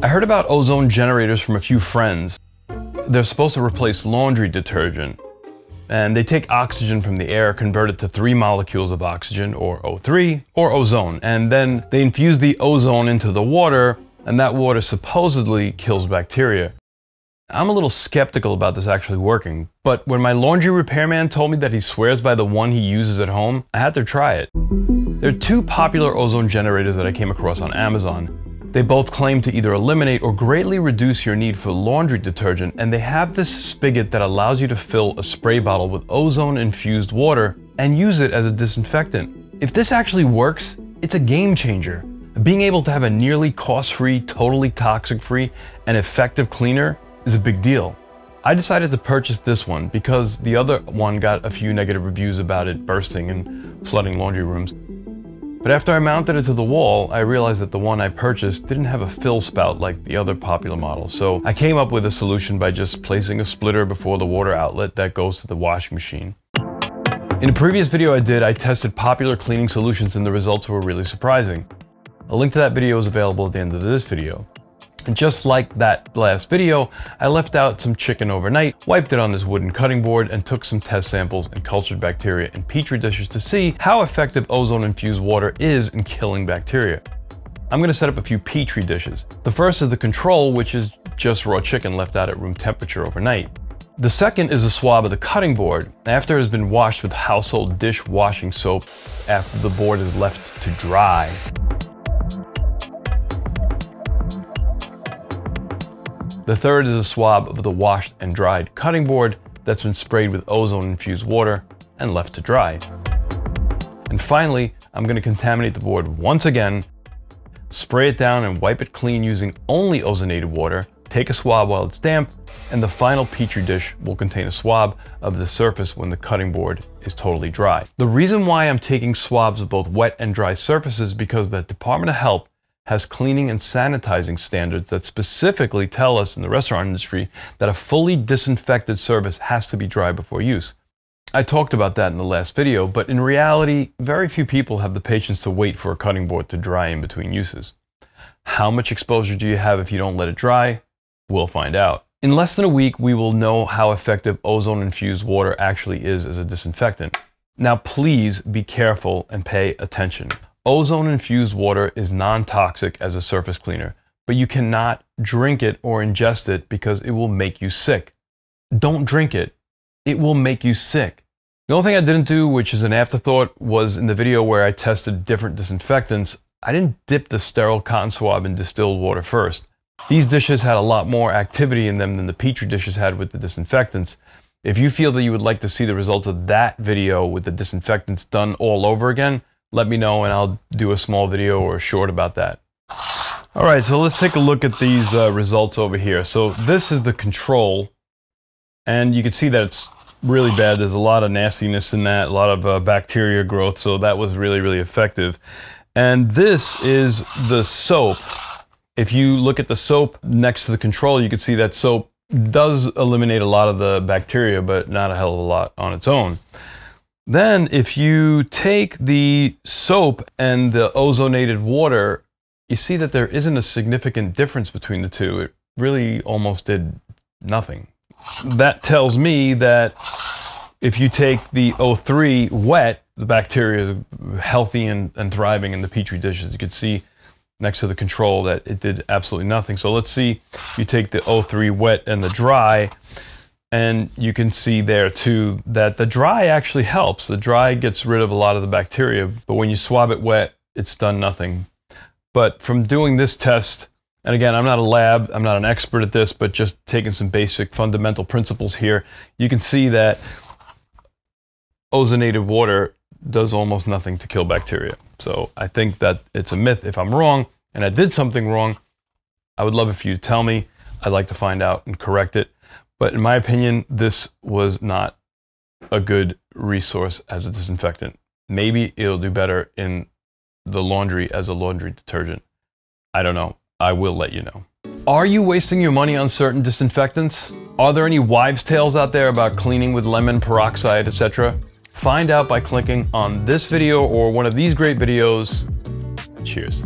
I heard about ozone generators from a few friends. They're supposed to replace laundry detergent, and they take oxygen from the air, convert it to 3 molecules of oxygen, or O3, or ozone, and then they infuse the ozone into the water, and that water supposedly kills bacteria. I'm a little skeptical about this actually working, but when my laundry repairman told me that he swears by the one he uses at home, I had to try it. There are 2 popular ozone generators that I came across on Amazon. They both claim to either eliminate or greatly reduce your need for laundry detergent, and they have this spigot that allows you to fill a spray bottle with ozone-infused water and use it as a disinfectant. If this actually works, it's a game changer. Being able to have a nearly cost-free, totally toxic-free, and effective cleaner is a big deal. I decided to purchase this one because the other one got a few negative reviews about it bursting and flooding laundry rooms. But after I mounted it to the wall, I realized that the one I purchased didn't have a fill spout like the other popular models. So I came up with a solution by just placing a splitter before the water outlet that goes to the washing machine. In a previous video I tested popular cleaning solutions and the results were really surprising. A link to that video is available at the end of this video. And just like that last video, I left out some chicken overnight, wiped it on this wooden cutting board, and took some test samples and cultured bacteria in petri dishes to see how effective ozone-infused water is in killing bacteria. I'm going to set up a few petri dishes. The first is the control, which is just raw chicken left out at room temperature overnight. The second is a swab of the cutting board after it has been washed with household dish washing soap after the board is left to dry. The third is a swab of the washed and dried cutting board that's been sprayed with ozone-infused water and left to dry. And finally, I'm going to contaminate the board once again, spray it down and wipe it clean using only ozonated water, take a swab while it's damp, and the final petri dish will contain a swab of the surface when the cutting board is totally dry. The reason why I'm taking swabs of both wet and dry surfaces is because the Department of Health has cleaning and sanitizing standards that specifically tell us in the restaurant industry that a fully disinfected surface has to be dry before use. I talked about that in the last video, but in reality, very few people have the patience to wait for a cutting board to dry in between uses. How much exposure do you have if you don't let it dry? We'll find out. In less than a week, we will know how effective ozone-infused water actually is as a disinfectant. Now, please be careful and pay attention. Ozone-infused water is non-toxic as a surface cleaner, but you cannot drink it or ingest it because it will make you sick. Don't drink it. It will make you sick. The only thing I didn't do, which is an afterthought, was in the video where I tested different disinfectants, I didn't dip the sterile cotton swab in distilled water first. These dishes had a lot more activity in them than the petri dishes had with the disinfectants. If you feel that you would like to see the results of that video with the disinfectants done all over again, let me know and I'll do a small video or a short about that. All right, so let's take a look at these results over here. So this is the control, and you can see that it's really bad. There's a lot of nastiness in that, a lot of bacteria growth, so that was really, really effective. And this is the soap. If you look at the soap next to the control, you can see that soap does eliminate a lot of the bacteria, but not a hell of a lot on its own. Then if you take the soap and the ozonated water, you see that there isn't a significant difference between the two. It really almost did nothing. That tells me that if you take the O3 wet, the bacteria is healthy and thriving in the petri dishes. You can see next to the control that it did absolutely nothing. So let's see, you take the O3 wet and the dry, and you can see there too that the dry actually helps. The dry gets rid of a lot of the bacteria, but when you swab it wet, it's done nothing. But from doing this test, and again, I'm not a lab, I'm not an expert at this, but just taking some basic fundamental principles here, you can see that ozonated water does almost nothing to kill bacteria. So I think that it's a myth. If I'm wrong and I did something wrong, I would love it for you to tell me. I'd like to find out and correct it. But in my opinion, this was not a good resource as a disinfectant. Maybe it'll do better in the laundry as a laundry detergent. I don't know. I will let you know. Are you wasting your money on certain disinfectants? Are there any wives' tales out there about cleaning with lemon peroxide, etc.? Find out by clicking on this video or one of these great videos. Cheers.